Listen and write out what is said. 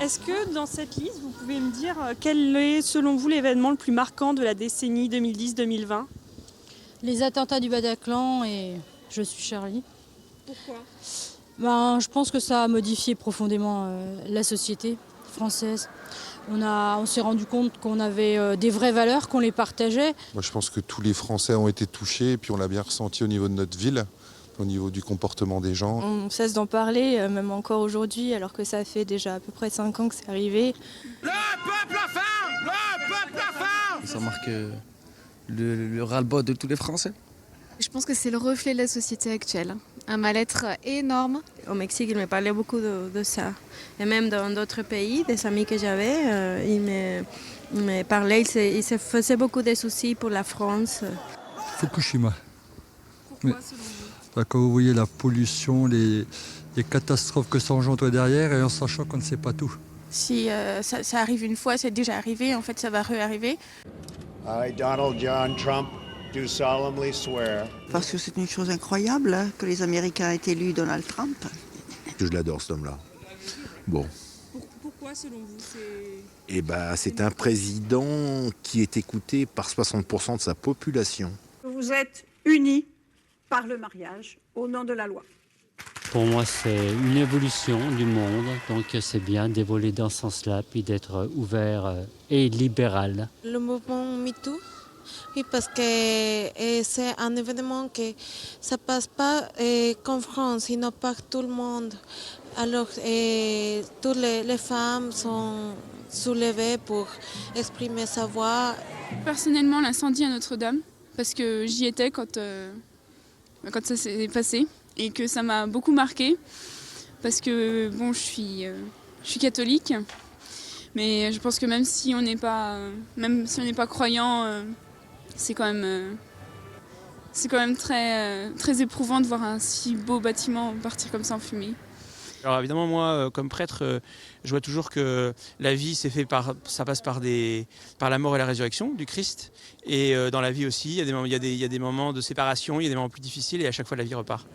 Est-ce que dans cette liste, vous pouvez me dire quel est selon vous l'événement le plus marquant de la décennie 2010-2020 ? Les attentats du Bataclan et Je suis Charlie. Pourquoi ? Je pense que ça a modifié profondément la société française. On s'est rendu compte qu'on avait des vraies valeurs, qu'on les partageait. Moi, je pense que tous les Français ont été touchés et puis on l'a bien ressenti au niveau de notre ville, au niveau du comportement des gens. On cesse d'en parler, même encore aujourd'hui, alors que ça fait déjà à peu près 5 ans que c'est arrivé. Le peuple a faim! Le peuple a faim! Ça marque le ras-le-bas de tous les Français. Je pense que c'est le reflet de la société actuelle. Un mal-être énorme. Au Mexique, il me parlait beaucoup de ça. Et même dans d'autres pays, des amis que j'avais, ils me parlaient, ils se faisaient beaucoup de soucis pour la France. Fukushima. Pourquoi selon vous ? Quand vous voyez la pollution, les catastrophes que ça engendre derrière et en sachant qu'on ne sait pas tout. Si ça arrive une fois, c'est déjà arrivé, en fait ça va réarriver. I, Donald John Trump, do solemnly swear. Parce que c'est une chose incroyable que les Américains aient élu Donald Trump. Je l'adore cet homme-là. Bon. Pourquoi selon vous C'est un président qui est écouté par 60% de sa population. Vous êtes unis par le mariage au nom de la loi. Pour moi, c'est une évolution du monde, donc c'est bien d'évoluer dans ce sens-là, puis d'être ouvert et libéral. Le mouvement MeToo, oui, parce que c'est un événement que ça passe pas qu'en France, il impacte tout le monde. Alors, toutes les femmes sont soulevées pour exprimer sa voix. Personnellement, l'incendie à Notre-Dame, parce que j'y étais quand ça s'est passé. Et que ça m'a beaucoup marqué parce que je suis catholique, mais je pense que même si on n'est pas croyant, c'est quand même très éprouvant de voir un si beau bâtiment partir comme ça en fumée. Alors évidemment, moi, comme prêtre, je vois toujours que la vie, ça passe par la mort et la résurrection du Christ. Et dans la vie aussi, il y a des moments de séparation, il y a des moments plus difficiles et à chaque fois la vie repart.